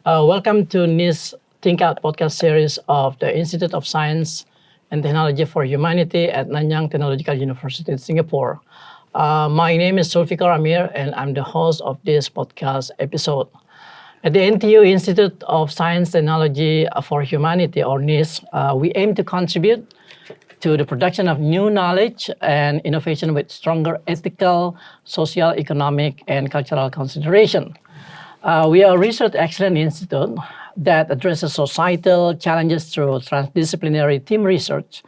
Welcome to NISTH ThinkOut podcast series of the Institute of Science and Technology for Humanity at Nanyang Technological University in Singapore. My name is Sulfikar Amir, and I'm the host of this podcast episode. At the NTU Institute of Science and Technology for Humanity, or NISTH, we aim to contribute to the production of new knowledge and innovation with stronger ethical, social, economic, and cultural consideration. We are a research excellence institute that addresses societal challenges through transdisciplinary team research,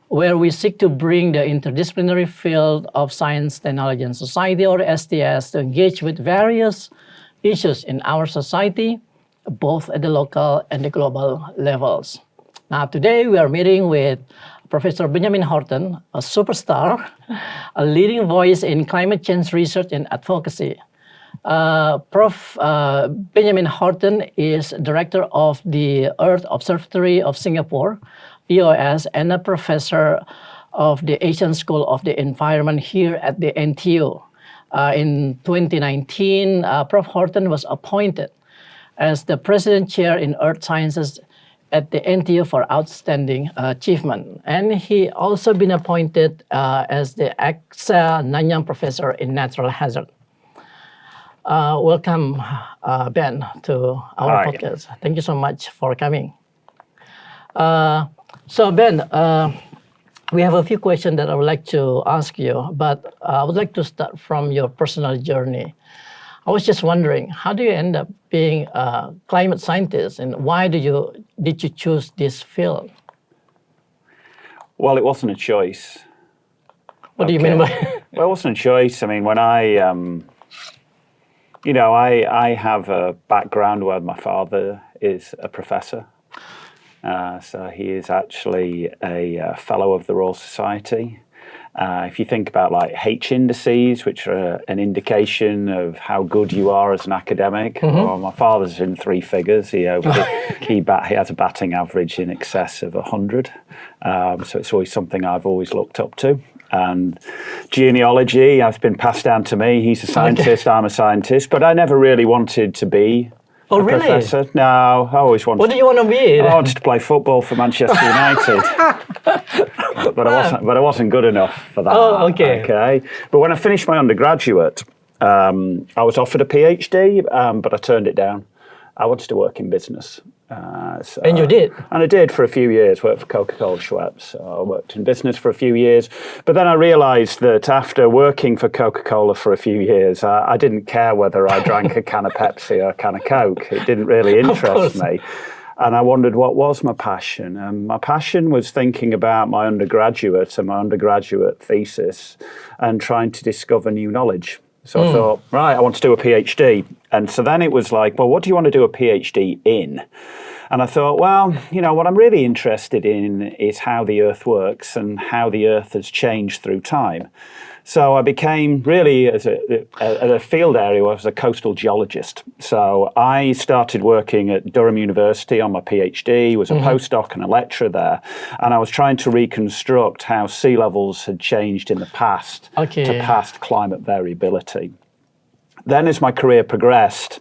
where we seek to bring the interdisciplinary field of science, technology, and society, or STS, to engage with various issues in our society, both at the local and the global levels. Now, today we are meeting with Professor Benjamin Horton, a superstar, a leading voice in climate change research and advocacy. Prof. Benjamin Horton is director of the Earth Observatory of Singapore, EOS, and a professor of the Asian School of the Environment here at the NTU. In 2019, Prof. Horton was appointed as the president chair in Earth Sciences at the NTU for outstanding achievement. And he also been appointed as the EXA Nanyang professor in natural hazard. Welcome, Ben, to our podcast. Thank you so much for coming. So Ben, we have a few questions that I would like to ask you, but I would like to start from your personal journey. I was just wondering, how do you end up being a climate scientist, and why did you choose this field? Well, it wasn't a choice. What do you mean by? Well, it wasn't a choice. I mean, when I have a background where my father is a professor. So he is actually a fellow of the Royal Society. If you think about like H indices, which are an indication of how good you are as an academic, well, my father's in three figures. He has a batting average in excess of 100. So it's always something I've always looked up to. And genealogy has been passed down to me. He's a scientist, I'm a scientist, but I never really wanted to be a professor. No, I always wanted. What do you want to be? I wanted to play football for Manchester United, but I wasn't good enough for that. Oh, okay. Okay. But when I finished my undergraduate, I was offered a PhD, but I turned it down. I wanted to work in business. And you did? And I did for a few years, worked for Coca-Cola Schweppes. So I worked in business for a few years. But then I realised that after working for Coca-Cola for a few years, I didn't care whether I drank a can of Pepsi or a can of Coke. It didn't really interest me. And I wondered what was my passion. And my passion was thinking about my undergraduate and my undergraduate thesis and trying to discover new knowledge. So I thought, right, I want to do a PhD. And so then it was like, well, what do you want to do a PhD in? And I thought, well, what I'm really interested in is how the Earth works and how the Earth has changed through time. So I became really, as a field area, I was a coastal geologist. So I started working at Durham University on my PhD, was a postdoc and a lecturer there. And I was trying to reconstruct how sea levels had changed in the past to past climate variability. Then as my career progressed,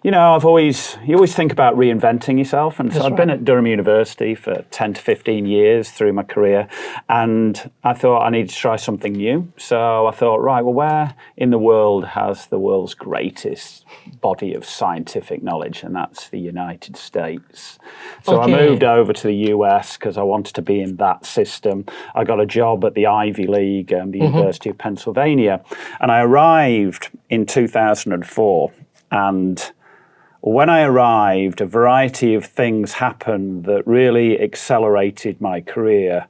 you always think about reinventing yourself. And so I've been at Durham University for 10 to 15 years through my career. And I thought I needed to try something new. So I thought, right, well, where in the world has the world's greatest body of scientific knowledge? And that's the United States. So I moved over to the US because I wanted to be in that system. I got a job at the Ivy League, the University of Pennsylvania. And I arrived in 2004. And when I arrived, a variety of things happened that really accelerated my career.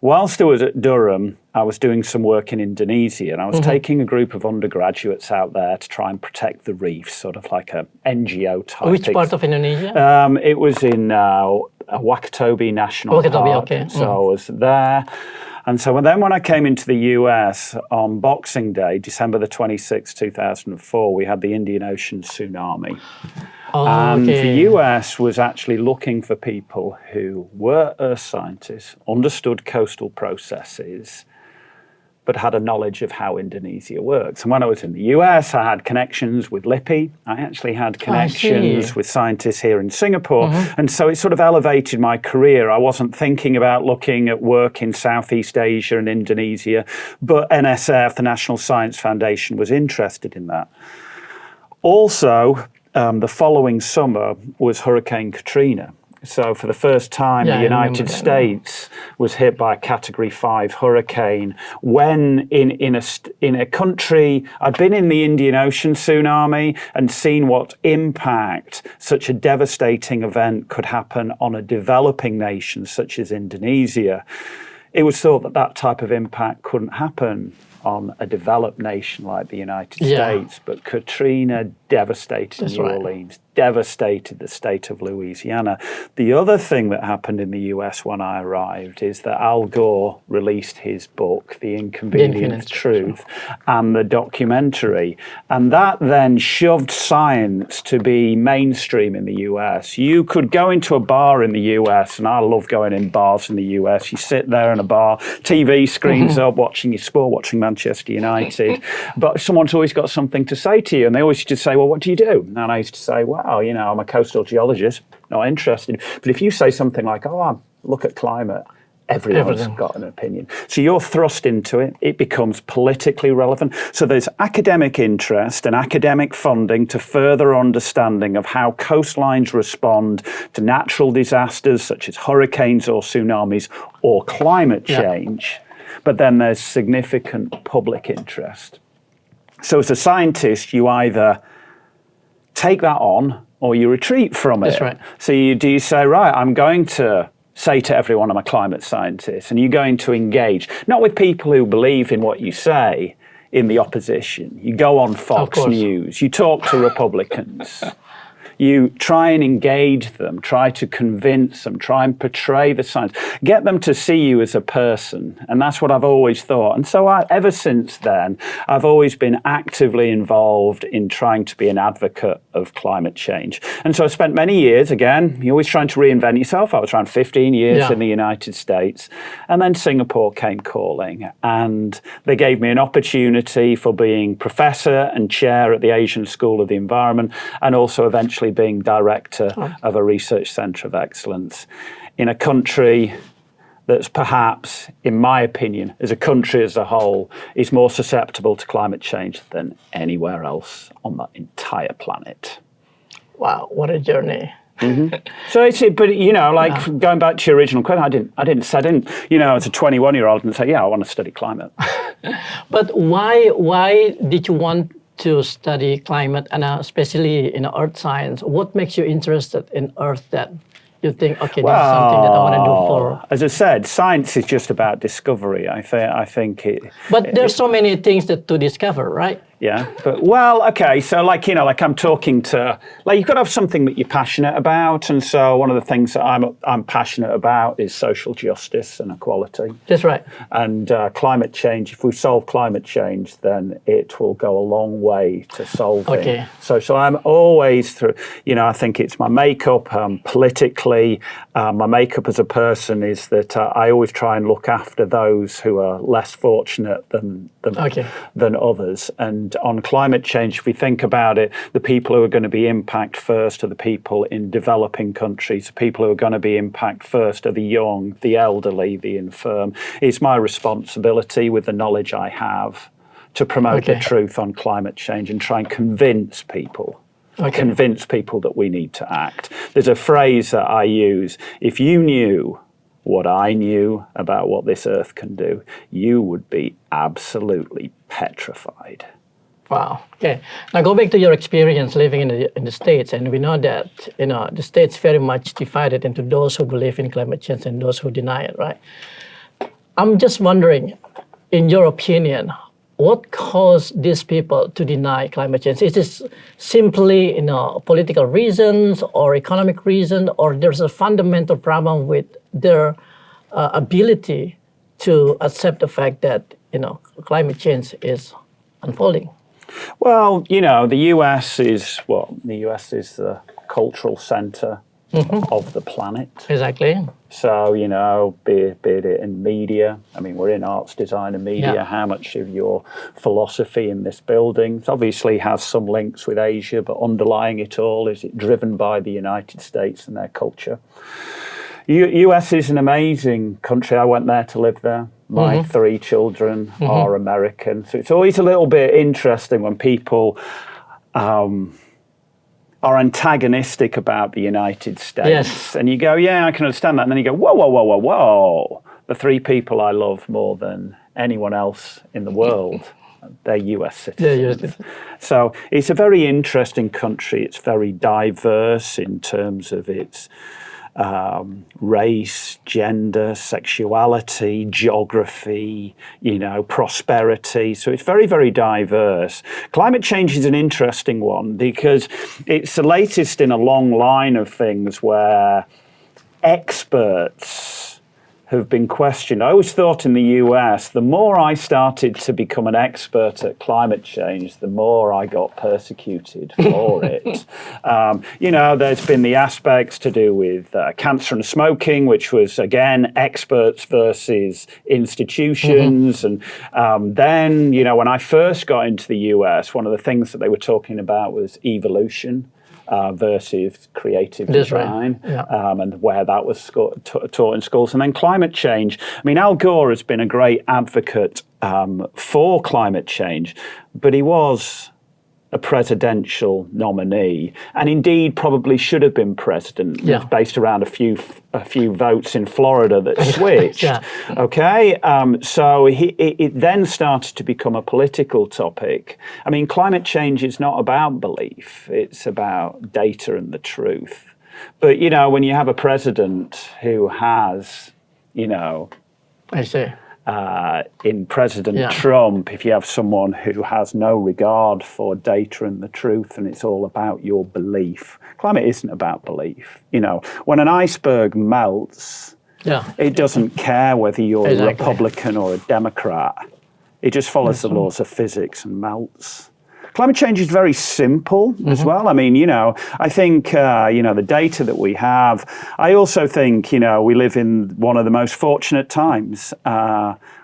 Whilst I was at Durham, I was doing some work in Indonesia, and I was taking a group of undergraduates out there to try and protect the reefs, sort of like a NGO type. Which part of Indonesia? It was in Wakatobi National Park. So I was there. And so then when I came into the US on Boxing Day, December the 26th, 2004, we had the Indian Ocean tsunami. And the US was actually looking for people who were earth scientists, understood coastal processes, but had a knowledge of how Indonesia works. And when I was in the US, I had connections with Lippi. I actually had connections with scientists here in Singapore. And so it sort of elevated my career. I wasn't thinking about looking at work in Southeast Asia and Indonesia, but NSF, the National Science Foundation, was interested in that. Also, the following summer was Hurricane Katrina. So for the first time, the United States was hit by a Category 5 hurricane. When in a country, I'd been in the Indian Ocean tsunami and seen what impact such a devastating event could happen on a developing nation such as Indonesia. It was thought that that type of impact couldn't happen on a developed nation like the United States, but Katrina devastated New Orleans, devastated the state of Louisiana. The other thing that happened in the US when I arrived is that Al Gore released his book, The Inconvenient Truth, and the documentary. And that then shoved science to be mainstream in the US. You could go into a bar in the US, and I love going in bars in the US. You sit there in a bar, TV screens up, watching your sport, watching Manchester United. But someone's always got something to say to you. And they always used to say, well, what do you do? And I used to say, well, you know, I'm a coastal geologist, not interested. But if you say something like, oh, I look at climate, everyone's got an opinion. So you're thrust into it. It becomes politically relevant. So there's academic interest and academic funding to further understanding of how coastlines respond to natural disasters such as hurricanes or tsunamis or climate change. But then there's significant public interest. So as a scientist, you either take that on or you retreat from it. That's right. So do you say, right, I'm going to say to everyone I'm a climate scientist, and you're going to engage, not with people who believe in what you say in the opposition. You go on Fox News, you talk to Republicans. You try and engage them, try to convince them, try and portray the science, get them to see you as a person. And that's what I've always thought. And so ever since then, I've always been actively involved in trying to be an advocate of climate change. And so I spent many years, again, you're always trying to reinvent yourself. I was around 15 years in the United States. And then Singapore came calling. And they gave me an opportunity for being professor and chair at the Asian School of the Environment, and also eventually being director of a research centre of excellence in a country that's perhaps, in my opinion, as a country as a whole, is more susceptible to climate change than anywhere else on the entire planet. Wow, what a journey. So it's, but you know, like going back to your original question, I didn't, you know, as a 21-year-old and say, yeah, I want to study climate. But why did you want to study climate, and especially in earth science? What makes you interested in earth that you think, okay, this is something that I want to do for? As I said, science is just about discovery. I think it. But there's so many things to discover, right? Yeah, but well, okay. So like, you know, like I'm talking to, like you've got to have something that you're passionate about. And so one of the things that I'm passionate about is social justice and equality. That's right. And climate change, if we solve climate change, then it will go a long way to solving. Okay. So I'm always through, you know, I think it's my makeup politically. My makeup as a person is that I always try and look after those who are less fortunate than others. And on climate change, if we think about it, the people who are going to be impacted first are the people in developing countries. The people who are going to be impacted first are the young, the elderly, the infirm. It's my responsibility with the knowledge I have to promote the truth on climate change and try and convince people. Convince people that we need to act. There's a phrase that I use: if you knew what I knew about what this earth can do, you would be absolutely petrified. Wow. Okay. Now go back to your experience living in the States, and we know that the States very much divided into those who believe in climate change and those who deny it, right? I'm just wondering, in your opinion, what caused these people to deny climate change? Is this simply political reasons or economic reason, or there's a fundamental problem with their ability to accept the fact that climate change is unfolding? Well, the US is the cultural center of the planet. Exactly. So, you know, be it in media. I mean, we're in arts, design and media. Yeah. How much of your philosophy in this building obviously has some links with Asia, but underlying it all, is it driven by the United States and their culture? US is an amazing country. I went there to live there. My 3 children are American. So it's always a little bit interesting when people are antagonistic about the United States. Yes. And you go, yeah, I can understand that. And then you go, whoa, whoa, whoa, whoa, whoa. The 3 people I love more than anyone else in the world, they're US citizens. So it's a very interesting country. It's very diverse in terms of its race, gender, sexuality, geography, you know, prosperity. So it's very, very diverse. Climate change is an interesting one because it's the latest in a long line of things where experts have been questioned. I always thought in the US, the more I started to become an expert at climate change, the more I got persecuted for it. You know, there's been the aspects to do with cancer and smoking, which was, again, experts versus institutions. And then, you know, when I first got into the US, one of the things that they were talking about was evolution. Versus creative design, and where that was taught in schools. And then climate change. I mean, Al Gore has been a great advocate for climate change, but he was a presidential nominee, and indeed probably should have been president. It was based around a few votes in Florida that switched. Okay, so it then started to become a political topic. I mean, climate change is not about belief; it's about data and the truth. But you know, when you have a president who has, you know, I see. In President Trump, if you have someone who has no regard for data and the truth, and it's all about your belief. Climate isn't about belief. You know, when an iceberg melts, it doesn't care whether you're a Republican or a Democrat. It just follows the laws of physics and melts. Climate change is very simple as well. I mean, you know, I think, you know, the data that we have, I also think, you know, we live in one of the most fortunate times.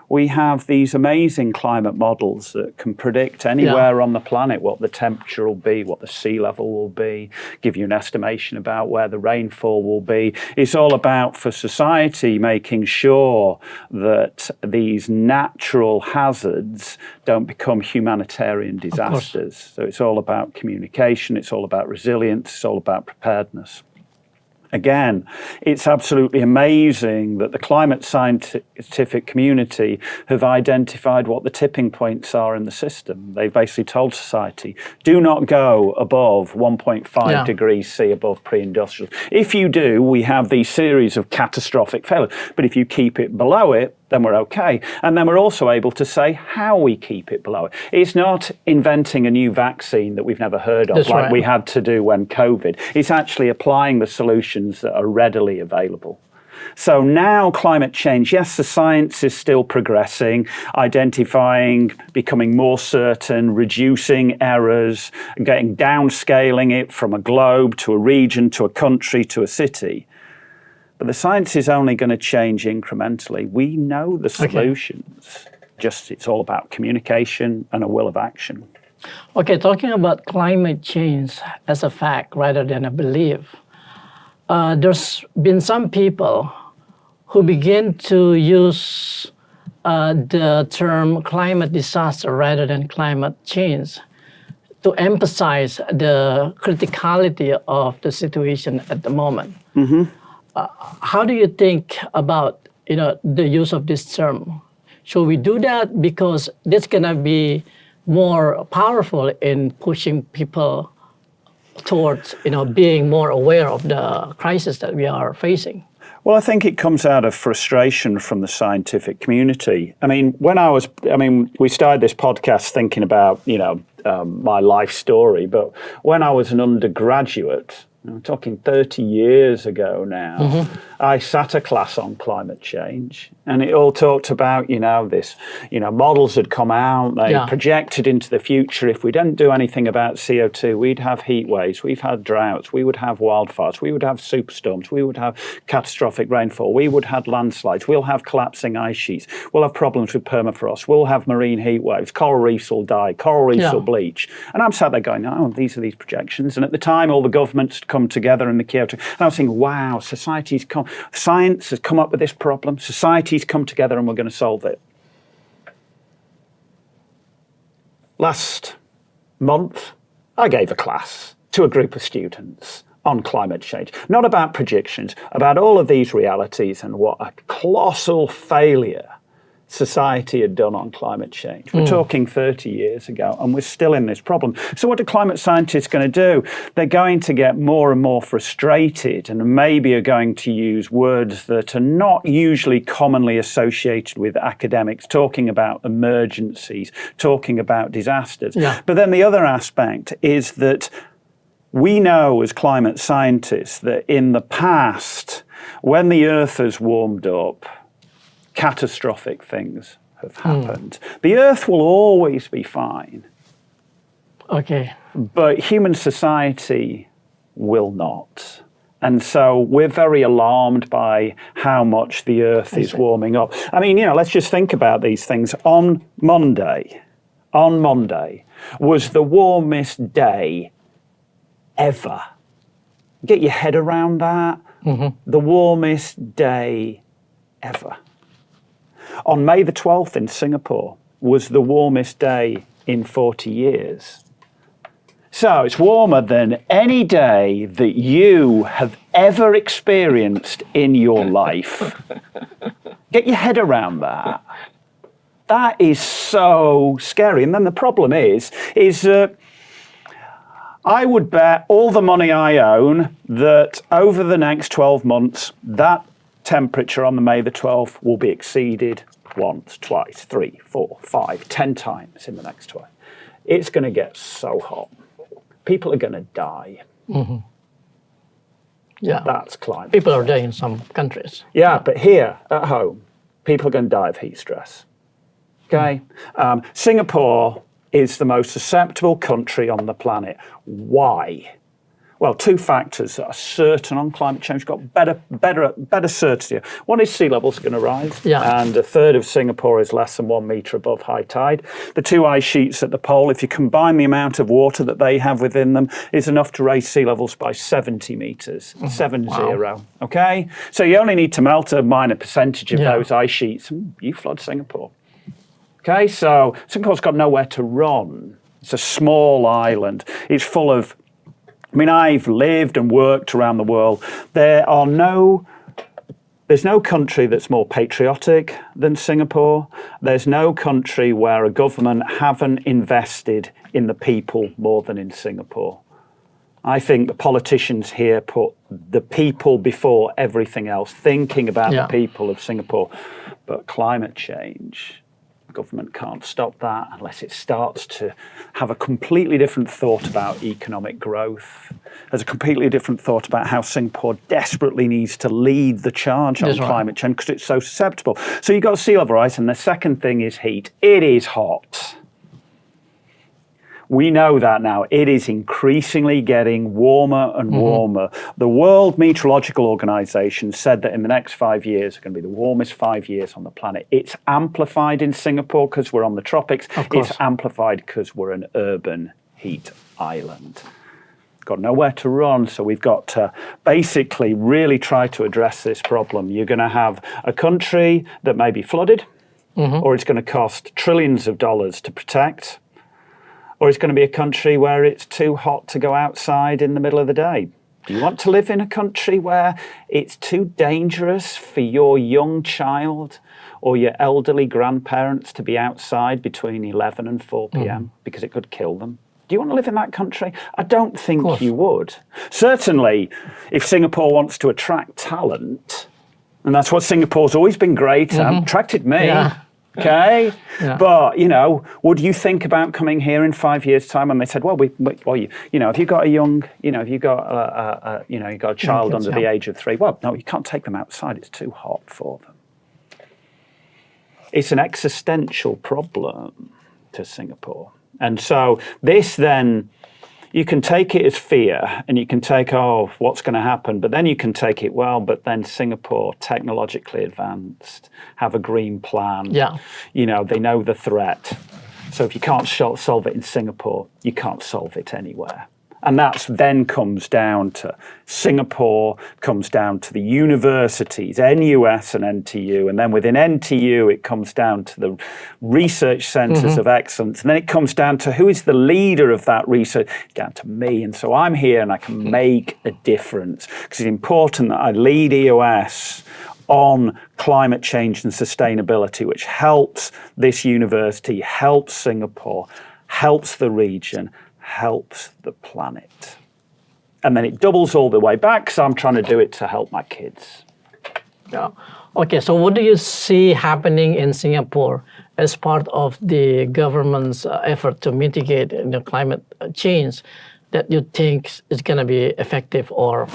We have these amazing climate models that can predict anywhere on the planet what the temperature will be, what the sea level will be, give you an estimation about where the rainfall will be. It's all about, for society, making sure that these natural hazards don't become humanitarian disasters. So it's all about communication, it's all about resilience, it's all about preparedness. Again, it's absolutely amazing that the climate scientific community have identified what the tipping points are in the system. They've basically told society, do not go above 1.5 degrees C above pre-industrial. If you do, we have these series of catastrophic failures. But if you keep it below it, then we're okay. And then we're also able to say how we keep it below it. It's not inventing a new vaccine that we've never heard of, like we had to do when COVID. It's actually applying the solutions that are readily available. So now climate change, yes, the science is still progressing, identifying, becoming more certain, reducing errors, downscaling it from a globe to a region to a country to a city. But the science is only going to change incrementally. We know the solutions. Just it's all about communication and a will of action. Okay, talking about climate change as a fact rather than a belief, there's been some people who begin to use the term climate disaster rather than climate change to emphasize the criticality of the situation at the moment. How do you think about the use of this term? Should we do that because that's gonna be more powerful in pushing people towards being more aware of the crisis that we are facing? Well, I think it comes out of frustration from the scientific community. I mean, we started this podcast thinking about, my life story, but when I was an undergraduate, I'm talking 30 years ago now, I sat a class on climate change, and it all talked about, this, models had come out, they projected into the future. If we didn't do anything about CO2, we'd have heat waves, we've had droughts, we would have wildfires, we would have superstorms, we would have catastrophic rainfall, we would have landslides, we'll have collapsing ice sheets, we'll have problems with permafrost, we'll have marine heat waves, coral reefs will die, coral reefs will bleach. And I'm sat there going, oh, these are these projections. And at the time, all the governments had come together in the Kyoto. And I was thinking, wow, science has come up with this problem. Society's come together and we're going to solve it. Last month, I gave a class to a group of students on climate change. Not about predictions, about all of these realities and what a colossal failure society had done on climate change. We're talking 30 years ago, and we're still in this problem. So what are climate scientists going to do? They're going to get more and more frustrated, and maybe are going to use words that are not usually commonly associated with academics, talking about emergencies, talking about disasters. But then the other aspect is that we know as climate scientists that in the past, when the Earth has warmed up, catastrophic things have happened. The Earth will always be fine. Okay. But human society will not. And so we're very alarmed by how much the Earth is warming up. I mean, let's just think about these things. On Monday was the warmest day ever. Get your head around that. The warmest day ever. On May the 12th in Singapore was the warmest day in 40 years. So it's warmer than any day that you have ever experienced in your life. Get your head around that. That is so scary. And then the problem is I would bet all the money I own that over the next 12 months, that temperature on the May the 12th will be exceeded once, twice, 3, 4, 5, 10 times in the next 12. It's going to get so hot. People are going to die. That's climate. People are dying in some countries. But here at home, people are going to die of heat stress. Okay? Singapore is the most susceptible country on the planet. Why? Well, two factors that are certain on climate change. We've got better certainty. One is sea levels are going to rise, and a third of Singapore is less than 1 metre above high tide. The two ice sheets at the pole, if you combine the amount of water that they have within them, is enough to raise sea levels by 70 metres, 70. Okay? So you only need to melt a minor percentage of those ice sheets, and you flood Singapore. Okay, so Singapore's got nowhere to run. It's a small island. It's full of, I've lived and worked around the world. There's no country that's more patriotic than Singapore. There's no country where a government haven't invested in the people more than in Singapore. I think the politicians here put the people before everything else, thinking about the people of Singapore. But climate change, government can't stop that unless it starts to have a completely different thought about economic growth. There's a completely different thought about how Singapore desperately needs to lead the charge on climate change because it's so susceptible. So you've got sea level rise, and the second thing is heat. It is hot. We know that now. It is increasingly getting warmer and warmer. The World Meteorological Organization said that in the next 5 years are going to be the warmest 5 years on the planet. It's amplified in Singapore because we're on the tropics. It's amplified because we're an urban heat island. Got nowhere to run, so we've got to basically really try to address this problem. You're going to have a country that may be flooded, or it's going to cost trillions of dollars to protect, or it's going to be a country where it's too hot to go outside in the middle of the day. Do you want to live in a country where it's too dangerous for your young child or your elderly grandparents to be outside between 11 and 4 p.m. because it could kill them? Do you want to live in that country? I don't think you would. Certainly, if Singapore wants to attract talent, and that's what Singapore's always been great at, attracted me. Okay, Yeah. but would you think about coming here in 5 years' time? And they said, well, if you got a young, if you got you got a child kids, under the age of 3, well, no, you can't take them outside; it's too hot for them. It's an existential problem to Singapore, and so this then. You can take it as fear and you can take, what's going to happen? But then you can take it, but then Singapore, technologically advanced, have a green plan. Yeah. They know the threat. So if you can't solve it in Singapore, you can't solve it anywhere. And that then comes down to Singapore, comes down to the universities, NUS and NTU. And then within NTU, it comes down to the research centers of excellence. And then it comes down to who is the leader of that research, down to me. And so I'm here and I can make a difference because it's important that I lead EOS on climate change and sustainability, which helps this university, helps Singapore, helps the region, helps the planet. And then it doubles all the way back because I'm trying to do it to help my kids. Yeah. Okay, so what do you see happening in Singapore as part of the government's effort to mitigate climate change that you think is going to be effective, or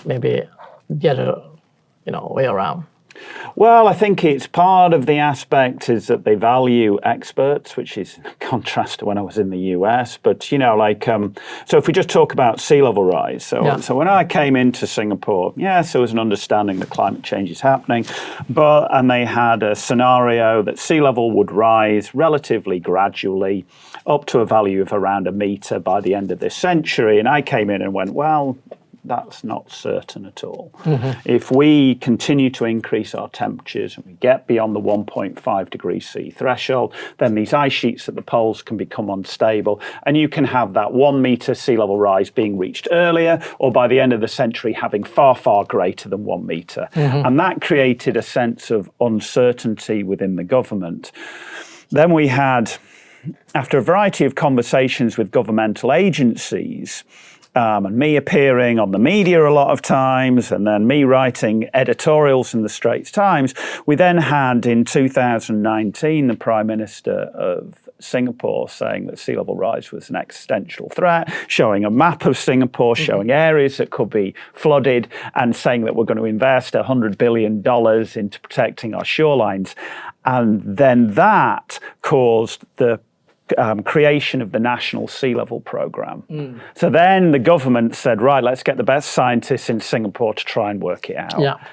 maybe the other way around? Well, I think it's part of the aspect is that they value experts, which is in contrast to when I was in the US. But, so if we just talk about sea level rise. So when I came into Singapore, yes, there was an understanding that climate change is happening, and they had a scenario that sea level would rise relatively gradually up to a value of around 1 meter by the end of this century. And I came in and went, well, that's not certain at all. If we continue to increase our temperatures and we get beyond the 1.5 degrees C threshold, then these ice sheets at the poles can become unstable, and you can have that 1 meter sea level rise being reached earlier, or by the end of the century having far, far greater than 1 meter. And that created a sense of uncertainty within the government. Then we had, after a variety of conversations with governmental agencies, and me appearing on the media a lot of times, and then me writing editorials in the Straits Times, we then had in 2019 the Prime Minister of Singapore saying that sea level rise was an existential threat, showing a map of Singapore, showing areas that could be flooded, and saying that we're going to invest $100 billion into protecting our shorelines. And then that caused the creation of the National Sea Level Programme. So then the government said, right, let's get the best scientists in Singapore to try and work it out. Yeah.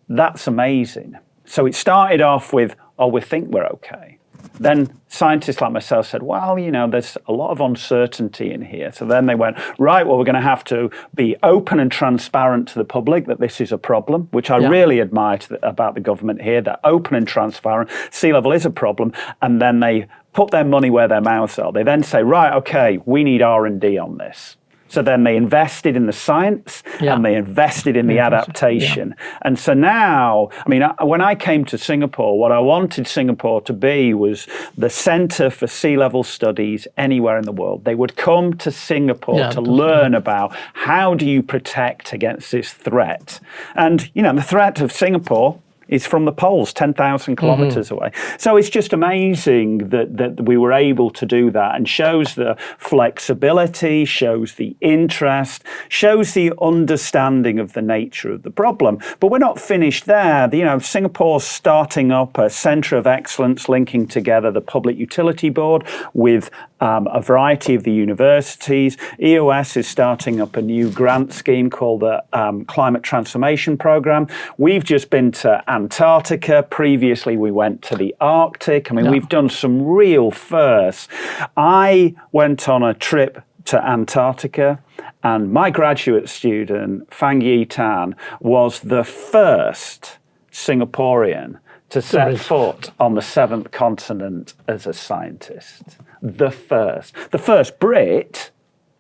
That's amazing. So it started off with, we think we're okay. Then scientists like myself said, well, there's a lot of uncertainty in here. So then they went, right, well, we're going to have to be open and transparent to the public that this is a problem, which I really admire about the government here, that open and transparent, sea level is a problem. And then they put their money where their mouths are. They then say, right, okay, we need R&D on this. So then they invested in the science and they invested in the adaptation. And so now, when I came to Singapore, what I wanted Singapore to be was the center for sea level studies anywhere in the world. They would come to Singapore to learn about how do you protect against this threat. And, the threat of Singapore is from the poles, 10,000 kilometers away. So it's just amazing that we were able to do that, and shows the flexibility, shows the interest, shows the understanding of the nature of the problem. But we're not finished there. Singapore's starting up a centre of excellence linking together the Public Utility Board with a variety of the universities. EOS is starting up a new grant scheme called the Climate Transformation Programme. We've just been to Antarctica. Previously, we went to the Arctic. We've done some real firsts. I went on a trip to Antarctica, and my graduate student, Fang Yi Tan, was the first Singaporean to set foot on the 7th continent as a scientist. The first Brit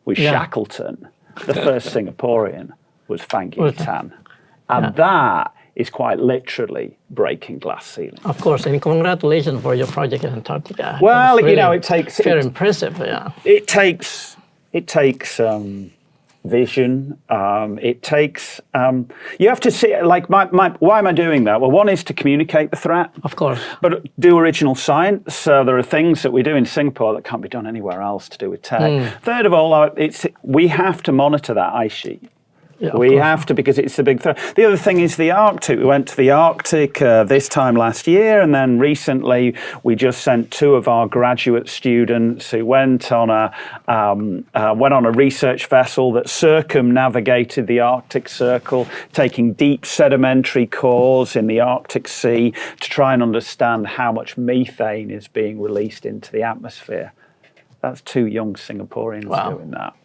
was Shackleton. The first Singaporean was Fang Yi Tan. And that is quite literally breaking glass ceilings. Of course, and congratulations for your project in Antarctica. Well, it takes... Very impressive, It takes vision. It takes, you have to see, like, why am I doing that? Well, one is to communicate the threat. Of course. But do original science. So there are things that we do in Singapore that can't be done anywhere else to do with tech. Third of all, we have to monitor that ice sheet. Yeah, we have to, because it's a big threat. The other thing is the Arctic. We went to the Arctic this time last year, and then recently we just sent 2 of our graduate students who went on a research vessel that circumnavigated the Arctic Circle, taking deep sedimentary cores in the Arctic Sea to try and understand how much methane is being released into the atmosphere. That's 2 young Singaporeans doing that.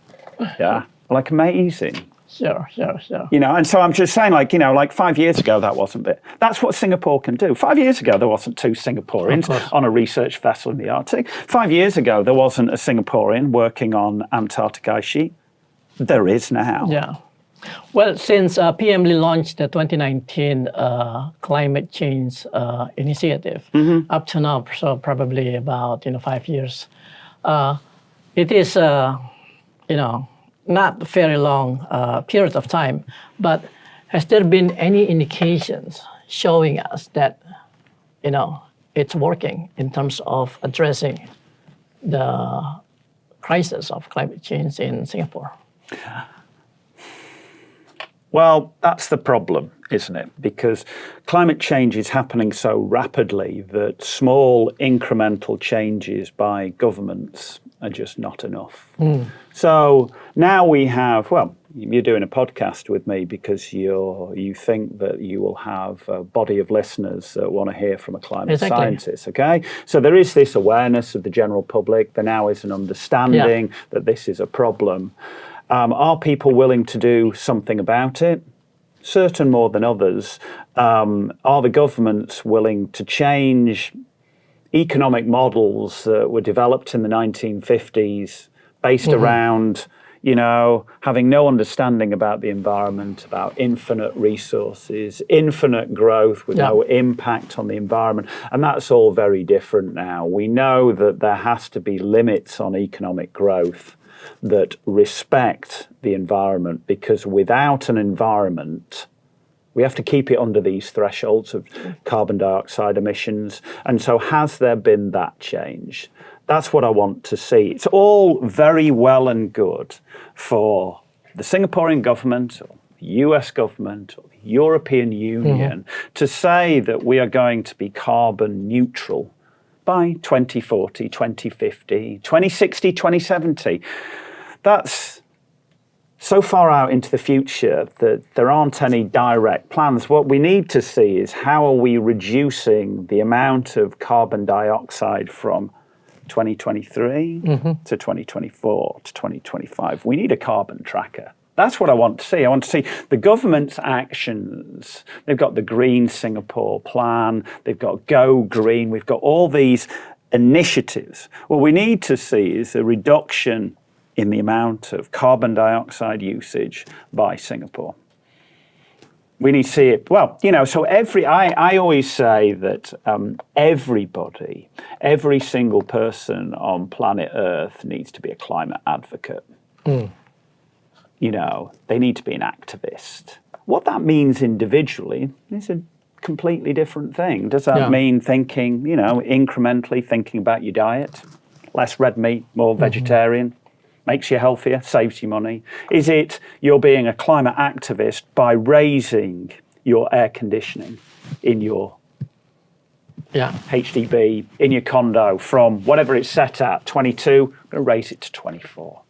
Yeah, like amazing. Sure. You know, and so I'm just saying, like, you know, like 5 years ago, that wasn't it. That's what Singapore can do. 5 years ago, there wasn't 2 Singaporeans on a research vessel in the Arctic. 5 years ago, there wasn't a Singaporean working on Antarctic ice sheet. There is now. Yeah. Well, since PM Lee launched the 2019 climate change initiative, up to now, so probably about 5 years, it is not a very long period of time, but has there been any indications showing us that, it's working in terms of addressing the crisis of climate change in Singapore? Well, that's the problem, isn't it? Because climate change is happening so rapidly that small incremental changes by governments are just not enough. So now we have, well, you're doing a podcast with me because you think that you will have a body of listeners that want to hear from a climate scientist, okay? So there is this awareness of the general public. There now is an understanding that this is a problem. Are people willing to do something about it? Certain more than others. Are the governments willing to change economic models that were developed in the 1950s based around, having no understanding about the environment, about infinite resources, infinite growth with no impact on the environment? And that's all very different now. We know that there has to be limits on economic growth that respect the environment, because without an environment, we have to keep it under these thresholds of carbon dioxide emissions. And so has there been that change? That's what I want to see. It's all very well and good for the Singaporean government or the US government or the European Union to say that we are going to be carbon neutral by 2040, 2050, 2060, 2070. That's so far out into the future that there aren't any direct plans. What we need to see is how are we reducing the amount of carbon dioxide from 2023 to 2024 to 2025. We need a carbon tracker. That's what I want to see. I want to see the government's actions. They've got the Green Singapore plan. They've got Go Green. We've got all these initiatives. What we need to see is a reduction in the amount of carbon dioxide usage by Singapore. We need to see it. Well, so I always say that everybody, every single person on planet Earth needs to be a climate advocate. They need to be an activist. What that means individually is a completely different thing. Does that mean thinking, incrementally thinking about your diet? Less red meat, more vegetarian? Makes you healthier, saves you money? Is it you're being a climate activist by raising your air conditioning in your HDB, in your condo from whatever it's set at, 22, I'm going to raise it to 24.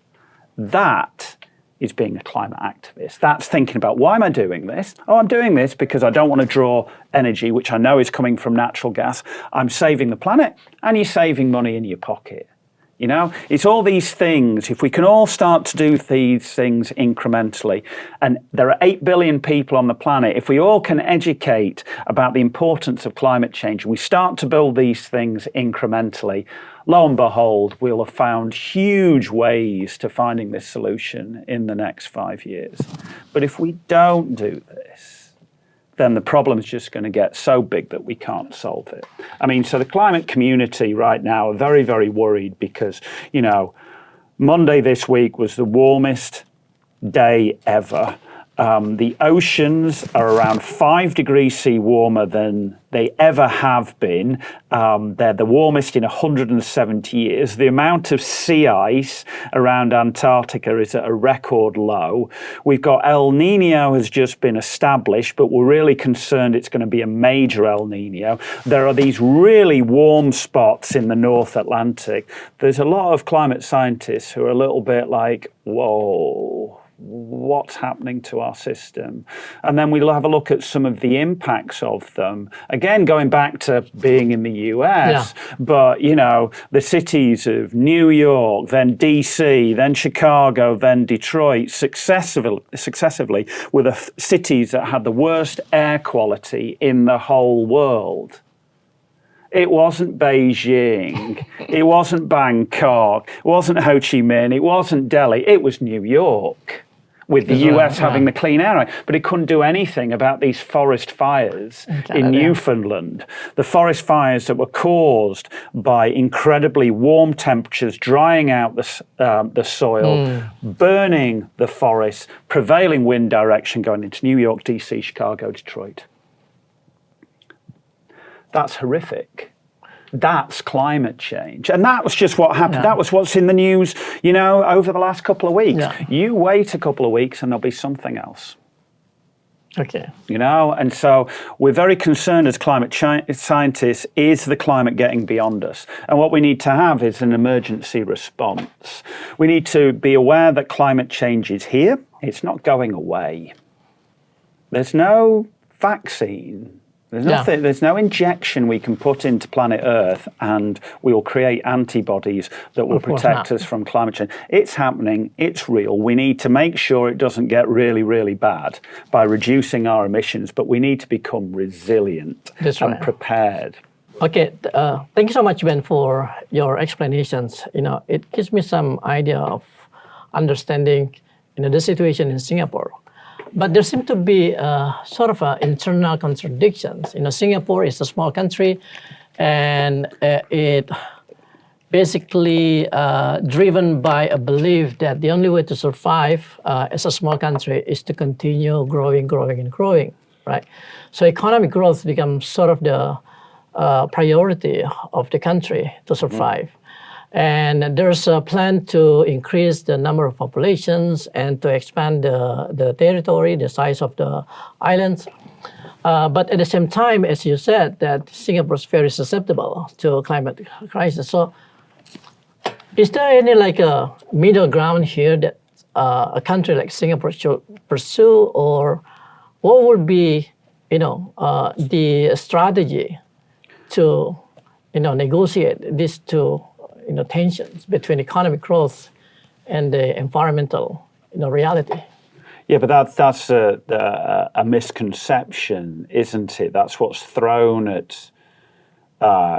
That is being a climate activist. That's thinking about, why am I doing this? Oh, I'm doing this because I don't want to draw energy, which I know is coming from natural gas. I'm saving the planet, and you're saving money in your pocket. It's all these things. If we can all start to do these things incrementally, and there are 8 billion people on the planet, if we all can educate about the importance of climate change, and we start to build these things incrementally, lo and behold, we'll have found huge ways to finding this solution in the next 5 years. But if we don't do this, then the problem is just going to get so big that we can't solve it. So the climate community right now are very, very worried because, Monday this week was the warmest day ever. The oceans are around 5 degrees C warmer than they ever have been. They're the warmest in 170 years. The amount of sea ice around Antarctica is at a record low. We've got El Nino has just been established, but we're really concerned it's going to be a major El Nino. There are these really warm spots in the North Atlantic. There's a lot of climate scientists who are a little bit like, whoa, what's happening to our system? And then we'll have a look at some of the impacts of them. Again, going back to being in the US, but the cities of New York, then DC, then Chicago, then Detroit, successively were the cities that had the worst air quality in the whole world. It wasn't Beijing, it wasn't Bangkok, it wasn't Ho Chi Minh, it wasn't Delhi, it was New York, with the US having the Clean Air Act. But it couldn't do anything about these forest fires in Newfoundland. The forest fires that were caused by incredibly warm temperatures, drying out the soil, burning the forests, prevailing wind direction going into New York, DC, Chicago, Detroit. That's horrific. That's climate change. And that was just what happened. That was what's in the news, over the last couple of weeks. You wait a couple of weeks and there'll be something else. Okay. And so we're very concerned as climate scientists, is the climate getting beyond us? And what we need to have is an emergency response. We need to be aware that climate change is here. It's not going away. There's no vaccine. There's nothing. There's no injection we can put into planet Earth and we will create antibodies that will protect us from climate change. It's happening. It's real. We need to make sure it doesn't get really, really bad by reducing our emissions, but we need to become resilient and prepared. Okay. Thank you so much, Ben, for your explanations. It gives me some idea of understanding, the situation in Singapore. But there seem to be sort of internal contradictions. Singapore is a small country, and it basically driven by a belief that the only way to survive as a small country is to continue growing, right? So economic growth becomes sort of the priority of the country to survive. And there's a plan to increase the number of populations and to expand the territory, the size of the islands. But at the same time, as you said, that Singapore is very susceptible to climate crisis. So is there any a middle ground here that a country like Singapore should pursue, or what would be, the strategy to, negotiate these two tensions between economic growth and the environmental, reality? Yeah, but that's a misconception, isn't it? That's what's thrown at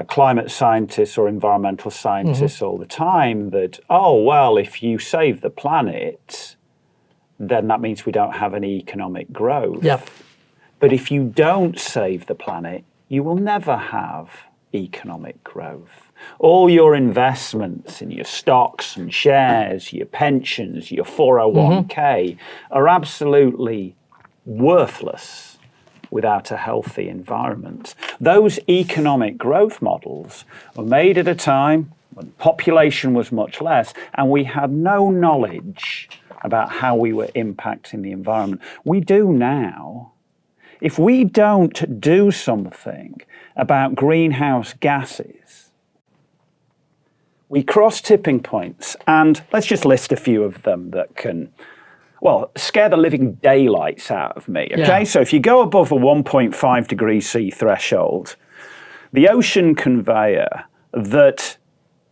climate scientists or environmental scientists all the time, that, if you save the planet, then that means we don't have any economic growth. Yep. But if you don't save the planet, you will never have economic growth. All your investments in your stocks and shares, your pensions, your 401k are absolutely worthless without a healthy environment. Those economic growth models were made at a time when population was much less and we had no knowledge about how we were impacting the environment. We do now. If we don't do something about greenhouse gases, we cross tipping points, and let's just list a few of them that can, scare the living daylights out of me, okay? Yeah. So if you go above a 1.5 degrees C threshold, the ocean conveyor that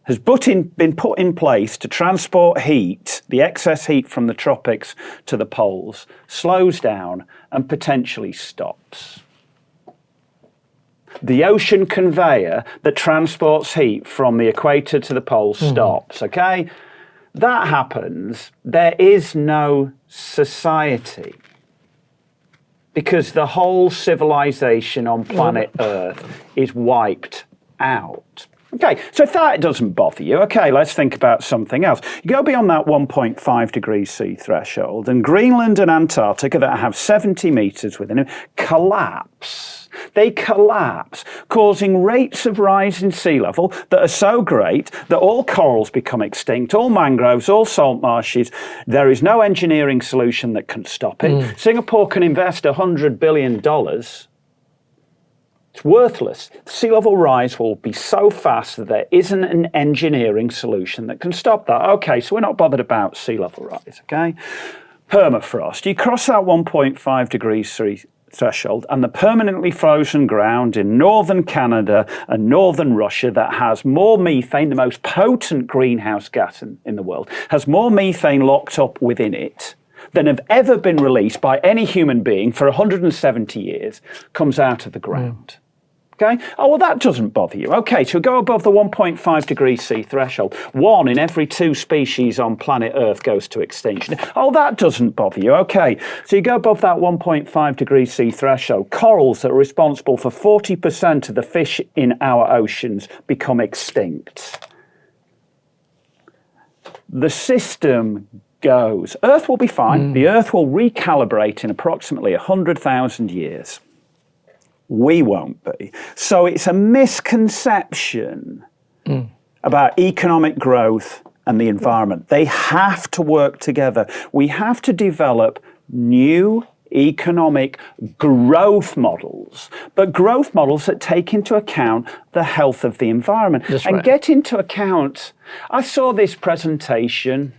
has been put in place to transport heat, the excess heat from the tropics to the poles, slows down and potentially stops. The ocean conveyor that transports heat from the equator to the pole stops, okay? That happens, there is no society, because the whole civilization on planet Earth is wiped out. Okay, so if that doesn't bother you, okay, let's think about something else. You go beyond that 1.5 degrees C threshold, and Greenland and Antarctica that have 70 meters within them collapse. They collapse, causing rates of rise in sea level that are so great that all corals become extinct, all mangroves, all salt marshes. There is no engineering solution that can stop it. Singapore can invest $100 billion. It's worthless. Sea level rise will be so fast that there isn't an engineering solution that can stop that. Okay, so we're not bothered about sea level rise, okay? Permafrost. You cross that 1.5 degrees threshold and the permanently frozen ground in northern Canada and northern Russia that has more methane, the most potent greenhouse gas in the world, has more methane locked up within it than have ever been released by any human being for 170 years, comes out of the ground. Okay? Oh, well, that doesn't bother you. Okay, so go above the 1.5 degrees C threshold. 1 in every 2 species on planet Earth goes to extinction. Oh, that doesn't bother you. Okay, so you go above that 1.5 degrees C threshold. Corals that are responsible for 40% of the fish in our oceans become extinct. The system goes. Earth will be fine. The Earth will recalibrate in approximately 100,000 years. We won't be. So it's a misconception about economic growth and the environment. They have to work together. We have to develop new economic growth models, but growth models that take into account the health of the environment. That's and right. get into account. I saw this presentation.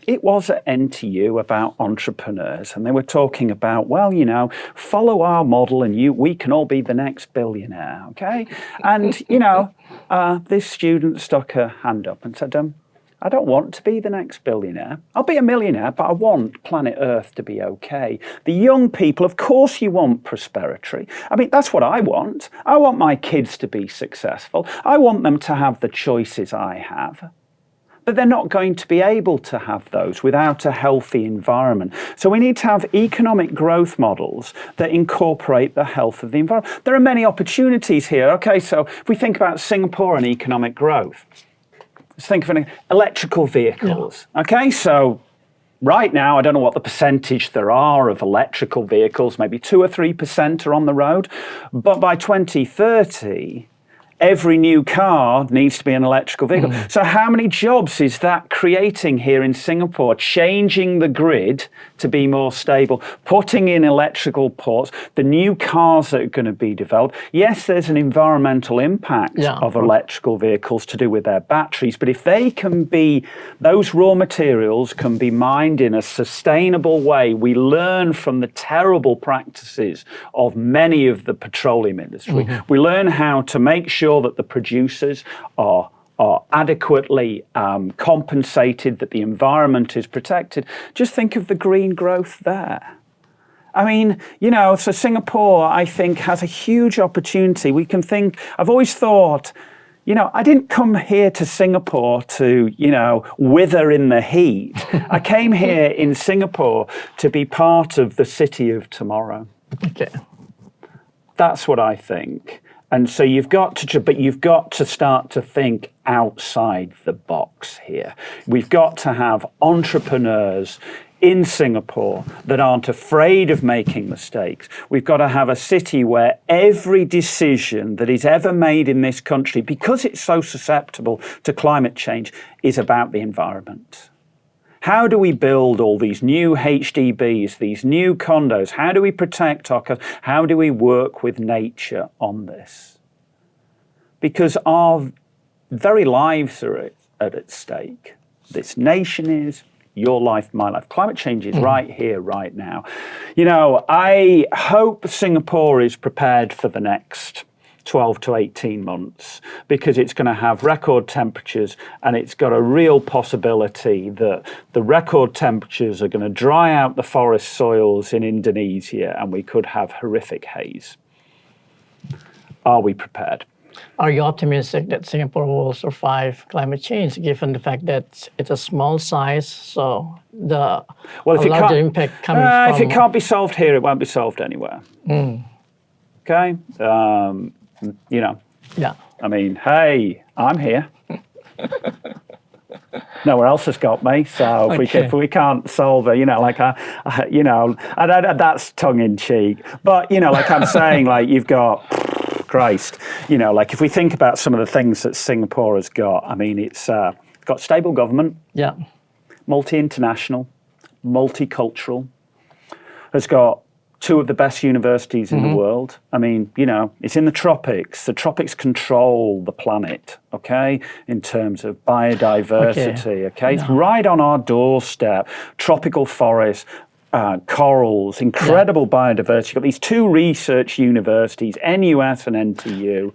It was at NTU about entrepreneurs, and they were talking about, well, you know, follow our model and we can all be the next billionaire, okay? And, you know, this student stuck her hand up and said, I don't want to be the next billionaire. I'll be a millionaire, but I want planet Earth to be okay. The young people, of course you want prosperity. I mean, that's what I want. I want my kids to be successful. I want them to have the choices I have. But they're not going to be able to have those without a healthy environment. So we need to have economic growth models that incorporate the health of the environment. There are many opportunities here. Okay, so if we think about Singapore and economic growth, let's think of electrical vehicles. Yeah. Okay, so right now, I don't know what the percentage there are of electrical vehicles, maybe 2 or 3% are on the road. But by 2030, every new car needs to be an electrical vehicle. So how many jobs is that creating here in Singapore? Changing the grid to be more stable, putting in electrical ports, the new cars that are going to be developed. Yes, there's an environmental impact of electrical vehicles to do with their batteries, but if they can be, those raw materials can be mined in a sustainable way, we learn from the terrible practices of many of the petroleum industry. We learn how to make sure that the producers are adequately compensated, that the environment is protected. Just think of the green growth there. I mean, you know, so Singapore, I think, has a huge opportunity. We can think, I've always thought, you know, I didn't come here to Singapore to, you know, wither in the heat. I came here in Singapore to be part of the city of tomorrow. Okay. That's what I think. And so you've got to start to think outside the box here. We've got to have entrepreneurs in Singapore that aren't afraid of making mistakes. We've got to have a city where every decision that is ever made in this country, because it's so susceptible to climate change, is about the environment. How do we build all these new HDBs, these new condos? How do we protect our coast? How do we work with nature on this? Because our very lives are at stake. This nation is, your life, my life. Climate change is right here, right now. You know, I hope Singapore is prepared for the next 12 to 18 months, because it's going to have record temperatures, and it's got a real possibility that the record temperatures are going to dry out the forest soils in Indonesia, and we could have horrific haze. Are we prepared? Are you optimistic that Singapore will survive climate change, given the fact that it's a small size, so the larger impact coming from... If it can't be solved here, it won't be solved anywhere. Okay? You know. Yeah. I mean, hey, I'm here. Nowhere else has got me. So if we can't solve it, that's tongue in cheek. But like I'm saying, like you've got, Christ, like if we think about some of the things that Singapore has got, I mean, it's got stable government, multi-international, multicultural, has got two of the best universities in the world. I mean, it's in the tropics. The tropics control the planet, okay, in terms of biodiversity, okay? It's right on our doorstep. Tropical forests, corals, incredible biodiversity. You've got these two research universities, NUS and NTU,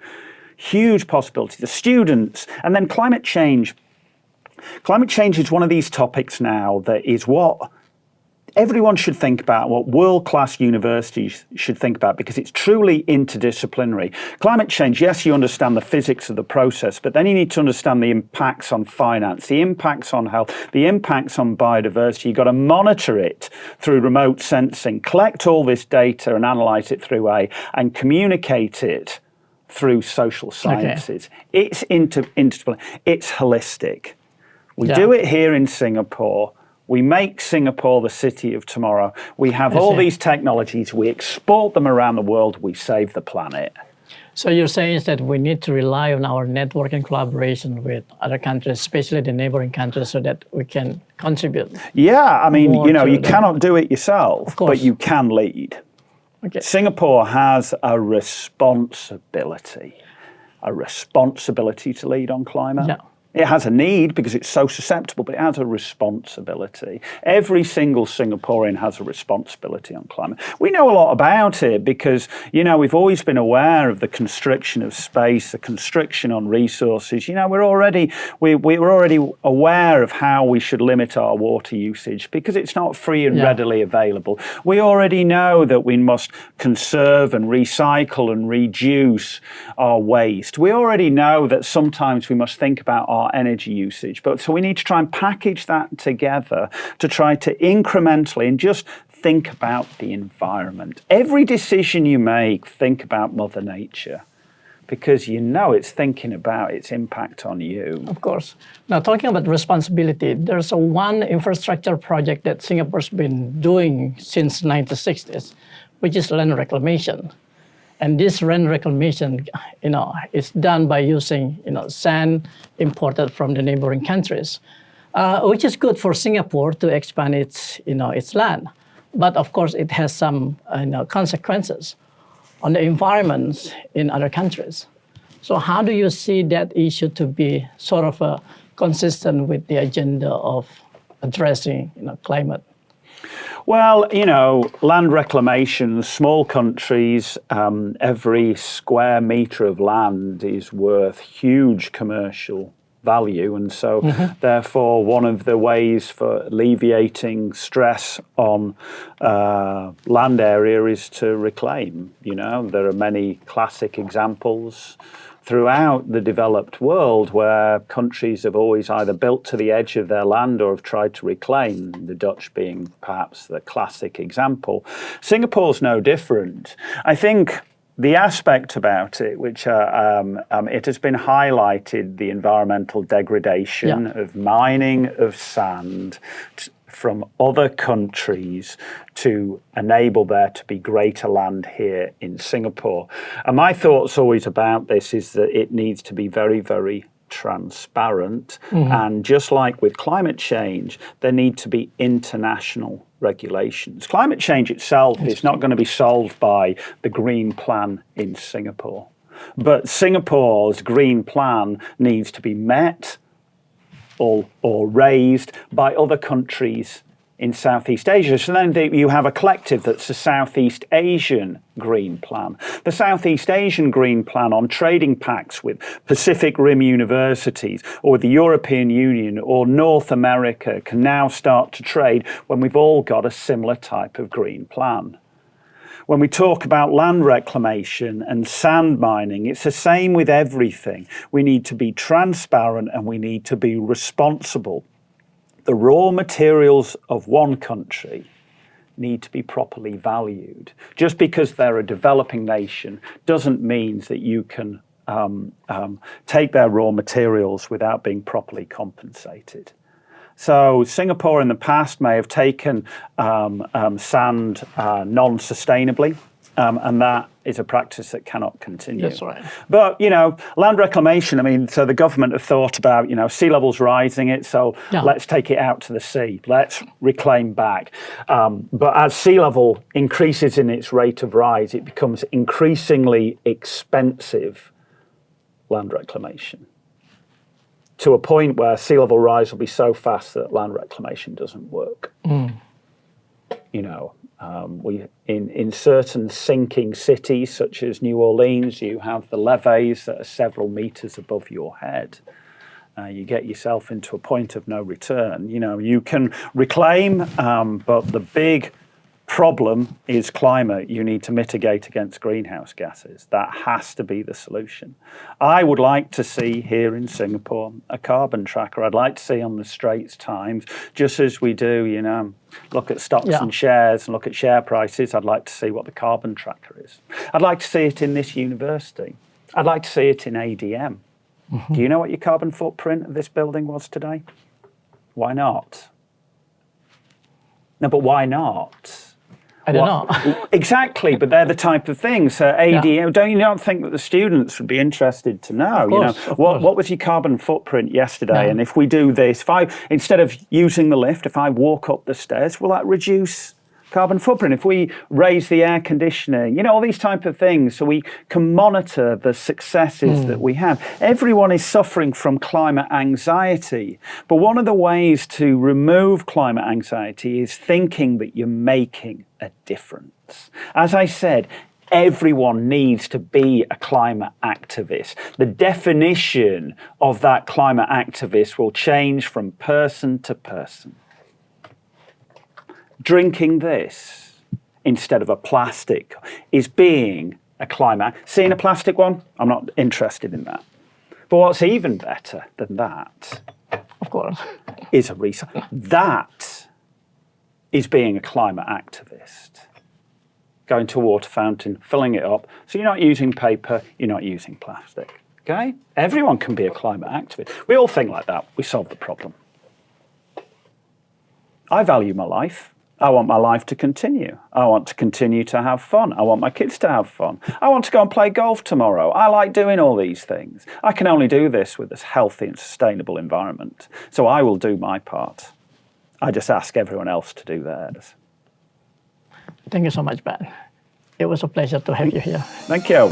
huge possibilities. The students, and then climate change. Climate change is one of these topics now that is what everyone should think about, what world-class universities should think about, because it's truly interdisciplinary. Climate change, yes, you understand the physics of the process, but then you need to understand the impacts on finance, the impacts on health, the impacts on biodiversity. You've got to monitor it through remote sensing, collect all this data and analyze it through AI, and communicate it through social sciences. It's interdisciplinary. It's holistic. We do it here in Singapore. We make Singapore the city of tomorrow. We have all these technologies. We export them around the world. We save the planet. So you're saying is that we need to rely on our network and collaboration with other countries, especially the neighboring countries, so that we can contribute. Yeah, I mean, you cannot do it yourself, but you can lead. Singapore has a responsibility to lead on climate. Yeah. It has a need because it's so susceptible, but it has a responsibility. Every single Singaporean has a responsibility on climate. We know a lot about it because, we've always been aware of the constriction of space, the constriction on resources. We're already aware of how we should limit our water usage because it's not free and readily available. We already know that we must conserve and recycle and reduce our waste. We already know that sometimes we must think about our energy usage. So we need to try and package that together to try to incrementally and just think about the environment. Every decision you make, think about Mother Nature, because it's thinking about its impact on you. Of course. Now, talking about responsibility, there's one infrastructure project that Singapore's been doing since 1960s, which is land reclamation. And this land reclamation, is done by using, sand imported from the neighboring countries, which is good for Singapore to expand its land. But of course, it has some, consequences on the environments in other countries. So how do you see that issue to be sort of consistent with the agenda of addressing, climate? Well, land reclamation, small countries, every square metre of land is worth huge commercial value. And so, therefore, one of the ways for alleviating stress on land area is to reclaim. There are many classic examples throughout the developed world where countries have always either built to the edge of their land or have tried to reclaim, the Dutch being perhaps the classic example. Singapore's no different. I think the aspect about it, which it has been highlighted, the environmental degradation of mining of sand from other countries to enable there to be greater land here in Singapore. And my thoughts always about this is that it needs to be very, very transparent. And just like with climate change, there need to be international regulations. Climate change itself is not going to be solved by the Green Plan in Singapore. But Singapore's Green Plan needs to be met or raised by other countries in Southeast Asia. So then you have a collective that's the Southeast Asian Green Plan. The Southeast Asian Green Plan on trading pacts with Pacific Rim universities or the European Union or North America can now start to trade when we've all got a similar type of green plan. When we talk about land reclamation and sand mining, it's the same with everything. We need to be transparent and we need to be responsible. The raw materials of one country need to be properly valued. Just because they're a developing nation doesn't mean that you can take their raw materials without being properly compensated. So Singapore in the past may have taken sand non-sustainably, and that is a practice that cannot continue. That's right. But, land reclamation, I mean, so the government have thought about, sea levels rising so let's take it out to the sea. Let's reclaim back. But as sea level increases in its rate of rise, it becomes increasingly expensive land reclamation, to a point where sea level rise will be so fast that land reclamation doesn't work. In certain sinking cities, such as New Orleans, you have the levees that are several meters above your head. You get yourself into a point of no return. You can reclaim, but the big problem is climate. You need to mitigate against greenhouse gases. That has to be the solution. I would like to see here in Singapore a carbon tracker. I'd like to see on the Straits Times, just as we do, look at stocks and shares and look at share prices. I'd like to see what the carbon tracker is. I'd like to see it in this university. I'd like to see it in ADM. Do you know what your carbon footprint of this building was today? Why not? No, but why not? I don't know. Exactly, but they're the type of things. ADM, don't you not think that the students would be interested to know? Of course. What was your carbon footprint yesterday? And if we do this, instead of using the lift, if I walk up the stairs, will that reduce carbon footprint? If we raise the air conditioning, all these type of things, so we can monitor the successes that we have. Everyone is suffering from climate anxiety, but one of the ways to remove climate anxiety is thinking that you're making a difference. As I said, everyone needs to be a climate activist. The definition of that climate activist will change from person to person. Drinking this instead of a plastic is being a climate. Seeing a plastic one, I'm not interested in that. But what's even better than that, of course, is a recycle. That is being a climate activist. Going to a water fountain, filling it up. So you're not using paper, you're not using plastic. Okay? Everyone can be a climate activist. We all think like that. We solve the problem. I value my life. I want my life to continue. I want to continue to have fun. I want my kids to have fun. I want to go and play golf tomorrow. I like doing all these things. I can only do this with this healthy and sustainable environment. So I will do my part. I just ask everyone else to do theirs. Thank you so much, Ben. It was a pleasure to have you here. Thank you.